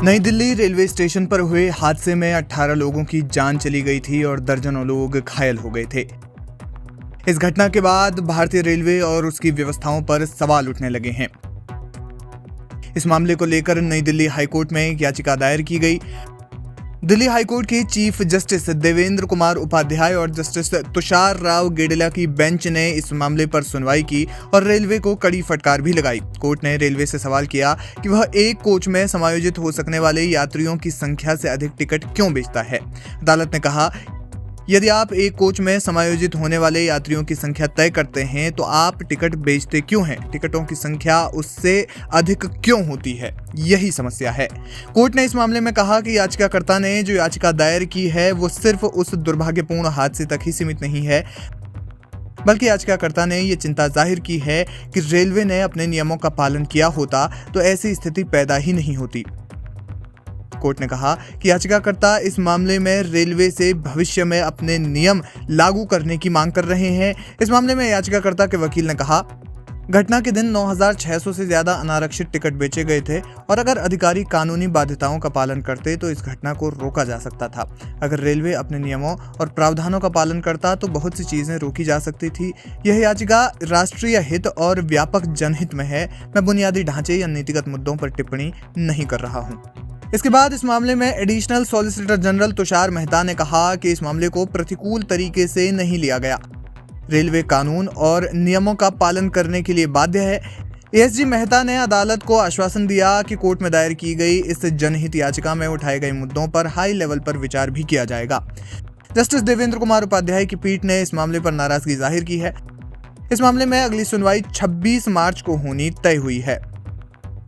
नई Delhi railway station पर हुए हादसे में 18 लोगों की जान चली गई थी और दर्जनों लोग घायल हो गए थे। इस घटना के बाद भारतीय रेलवे और उसकी व्यवस्थाओं पर सवाल उठने लगे हैं। इस मामले को लेकर नई दिल्ली हाईकोर्ट में एक याचिका दायर की गई। दिल्ली हाईकोर्ट के चीफ जस्टिस देवेंद्र कुमार उपाध्याय और जस्टिस तुषार राव गेडेला की बेंच ने इस मामले पर सुनवाई की और रेलवे को कड़ी फटकार भी लगाई। कोर्ट ने रेलवे से सवाल किया कि वह एक कोच में समायोजित हो सकने वाले यात्रियों की संख्या से अधिक टिकट क्यों बेचता है। अदालत ने कहा, यदि आप एक कोच में समायोजित होने वाले यात्रियों की संख्या तय करते हैं तो आप टिकट बेचते क्यों हैं? टिकटों की संख्या उससे अधिक क्यों होती है? यही समस्या है। कोर्ट ने इस मामले में कहा कि याचिकाकर्ता ने जो याचिका दायर की है वो सिर्फ उस दुर्भाग्यपूर्ण हादसे तक ही सीमित नहीं है, बल्कि याचिकाकर्ता ने ये चिंता जाहिर की है कि रेलवे ने अपने नियमों का पालन किया होता तो ऐसी स्थिति पैदा ही नहीं होती। कोर्ट ने कहा कि याचिकाकर्ता इस मामले में रेलवे से भविष्य में अपने नियम लागू करने की मांग कर रहे हैं। इस मामले में याचिकाकर्ता के वकील ने कहा, घटना के दिन 9,600 से ज्यादा अनारक्षित टिकट बेचे गए थे और अगर अधिकारी कानूनी बाध्यताओं का पालन करते तो इस घटना को रोका जा सकता था। अगर रेलवे अपने नियमों और प्रावधानों का पालन करता तो बहुत सी चीजें रोकी जा सकती थी। यह याचिका राष्ट्रीय हित और व्यापक जनहित में है। मैं बुनियादी ढांचे या नीतिगत मुद्दों पर टिप्पणी नहीं कर रहा हूँ। इसके बाद इस मामले में additional solicitor general Tushar Mehta ने कहा कि इस मामले को प्रतिकूल तरीके से नहीं लिया गया। रेलवे कानून और नियमों का पालन करने के लिए बाध्य है। एएसजी मेहता ने अदालत को आश्वासन दिया कि कोर्ट में दायर की गई इस जनहित याचिका में उठाए गए मुद्दों पर हाई लेवल पर विचार भी किया जाएगा। जस्टिस देवेंद्र कुमार उपाध्याय की पीठ ने इस मामले पर नाराजगी जाहिर की है। इस मामले में अगली सुनवाई 26 मार्च को होनी तय हुई है।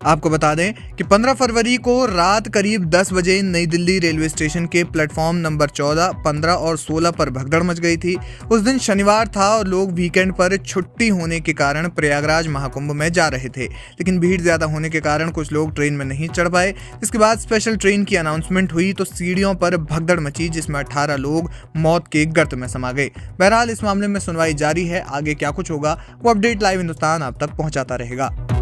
आपको बता दें कि 15 फरवरी को रात करीब 10 बजे नई दिल्ली रेलवे स्टेशन के प्लेटफॉर्म नंबर 14, 15 और 16 पर भगदड़ मच गई थी। उस दिन शनिवार था और लोग वीकेंड पर छुट्टी होने के कारण प्रयागराज महाकुंभ में जा रहे थे, लेकिन भीड़ ज्यादा होने के कारण कुछ लोग ट्रेन में नहीं चढ़ पाए। इसके बाद स्पेशल ट्रेन की अनाउंसमेंट हुई तो सीढ़ियों पर भगदड़ मची, जिसमें 18 लोग मौत के गर्त में समा गए। बहरहाल इस मामले में सुनवाई जारी है। आगे क्या कुछ होगा वो अपडेट लाइव हिंदुस्तान आप तक पहुंचाता रहेगा।